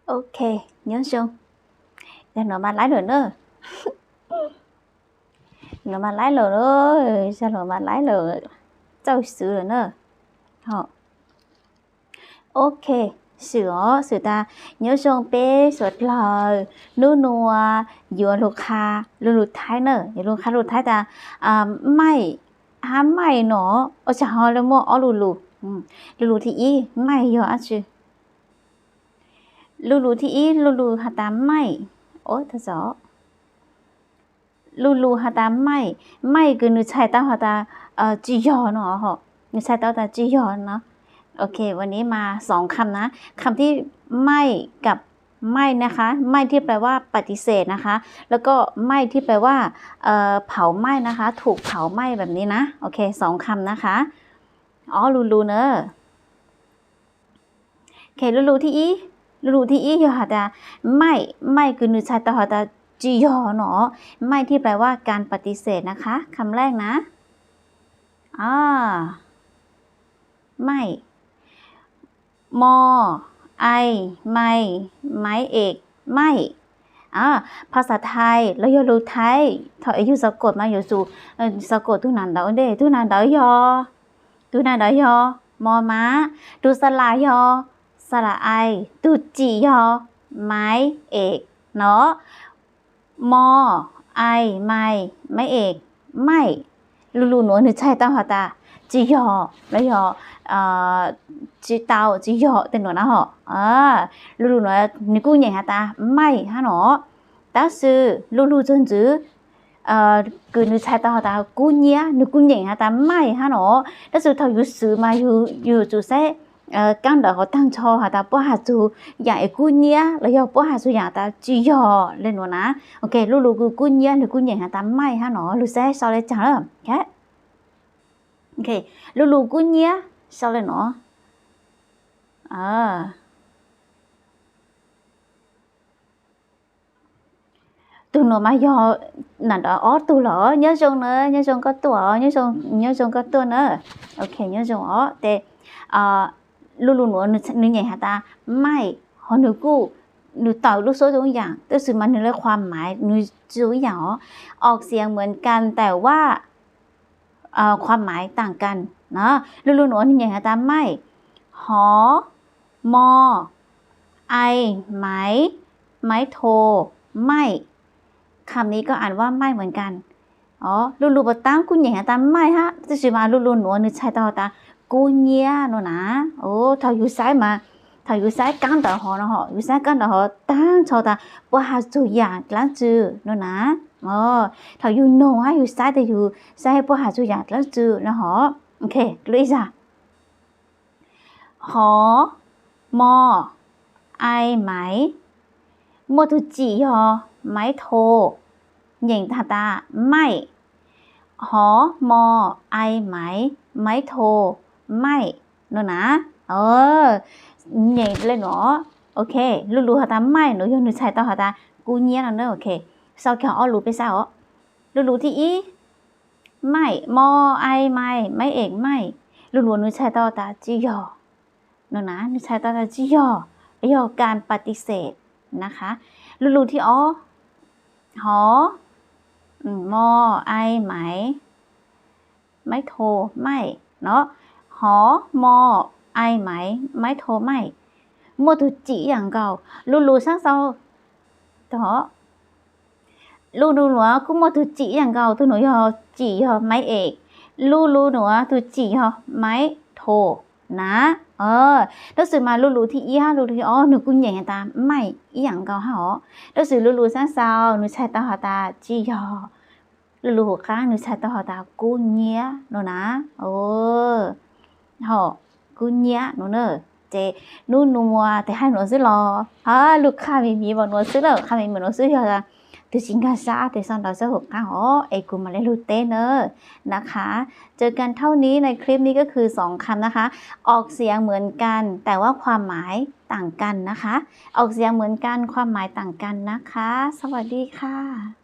Ok, nhớ chưa? Để nó mà lái rồi nữa. Nó mà lái rồi nữa, sao nó mà lái rồi? Cháu xử rồi nữa. Họ. Ok, sửa ta nhớ trong bé sửa lời nu nùa vừa lục hà lục thái nữa lục hà lục thái ta mày mày nó ở chả hỏi là mua ở lục thì ý mày giờ chứ lục thì ý lục hà ta mày ôi thật rõ lulu hata mai cứ nữ chạy tao hata chỉ giờ nó họ nữ chạy tao ta chỉ giờ nóโอเควันนี้มา2คำนะคำที่ไม่กับไม่นะคะไม่ที่แปลว่าปฏิเสธนะคะแล้วก็ไม่ที่แปลว่าเผาไหม้นะคะถูกเผาไหม้แบบนี้นะโอเค2คำนะคะอ๋อลูเนอะโอเคลูที่อีอยู่หาแต่ไม่คือนึกใช้ต่อหาแต่จียอเนาะไม่ที่แปลว่าการปฏิเสธนะคะคำแรกนะไม่มอไอไม่เอกไม่ภาษาไทยแล้วยอรู้ไทยถอยอยู่สะกดมาอยู่สู่สะกดทุนันเดาเดทุนันเดายอมอม้าดูสลายอสระไอดูจียอไม้เอกเนาะมอไอไม่เอกไม่ลูหนูนึกใช่ต้องหาตาจียอแล้วยอจีเตาจียอเต็มหนูนะเหรอลูหนูนึกกูยังหาตาไม่ฮะเนาะแต่是ลูจนจื้อcứนึกใช่ต้องหาตากูเนี่ยนึกกูยังหาตาไม่ฮะเนาะแต่สุดท้ายอยู่ซื้อมาอยู่จุดเซ่刚的好当初哈达不下做养一姑娘，然后不下做养达只要来喏呐，OK，露个姑娘，你姑娘哈达买哈喏，露些少来讲了，OK，露姑娘少来喏，tụi nó mà do nãy đó tụi nó nhớ trong có tuổi nhớ trong có tuổi nữa, OK nhớ trong đểลูหนูนึกอย่างฮะตาไม่หอนึกูนึกต่อลูกโซ่ตัวอย่างแต่สื่อมันนึกความหมายนึกตัวอย่างออกเสียงเหมือนกันแต่ว่าความหมายต่างกันนะลูหนูนึกอย่างฮะตาไม่หอมอไอไม้โทไม่คำนี้ก็อ่านว่าไม่เหมือนกันลูปตั้งคุณอย่างฮะตาไม่ฮะแต่สื่อมาลูหนูนึกใช้ต่อตากูเนี่ยนู่นนะถ้าอยู่ซ้ายมาถ้าอยู่ซ้ายกันต่อหอนะอยู่ซ้ายกันต่อหอตั้งชอตาว่าหาตัวอย่างหลังจือนู่นนะถ้าอยู่โน่ให้อยู่ซ้ายแต่อยู่ซ้ายว่าหาตัวอย่างหลังจือนะโอเคเลยจ้ะหอมอไอไหมมัวตุจีไม้โทหญิงตาไม่หอมอไอไหมไม้โทไม่นู่นนะใหญ่เลยเนาะโอเคลูหาตาไม่หนูยังนึกใช่ต่อหาตากูเนี่ยนะเนอะโอเคsau khi họลูไปซะลูที่อีไม่มอไอไม่เอกไม่ลูนึกใช่ต่อตาจียอนู่นนะนึกใช่ต่อตาจียอการปฏิเสธนะคะลูที่หอมอไอไม่โทไม่เนาะหอมอไอไม่โทไม่มัวตุจีอย่างเก่าลูซักเซาต่อลูหนูกูมัวตุจีอย่างเก่าตัวหนูยอจีไม่เอกลูหนูตุจีไม่โทนะแล้วสื่อมาลูที่อีลูที่หนูกูใหญ่ตาไม่อีอย่างเก่าฮะแล้วสื่อลูซักเซาหนูใช้ตาหาตาจีลูหัวข้างหนูใช้ตาหาตากูเนี่ยหนูนะกูเนี่ยหนูเนอะเจนู่นนัวแต่ให้หนูซื้อรอลูกค้ามีบอกหนูซื้อแล้วค้ามีเหมือนหนูซื้อเยอะตัวจริงก็ซาแต่สอนเราจะหกข้างเอกูมาเล่นลูเต้เนอะนะคะเจอกันเท่านี้ในคลิปนี้ก็คือ2คำนะคะออกเสียงเหมือนกันแต่ว่าความหมายต่างกันนะคะออกเสียงเหมือนกันความหมายต่างกันนะคะสวัสดีค่ะ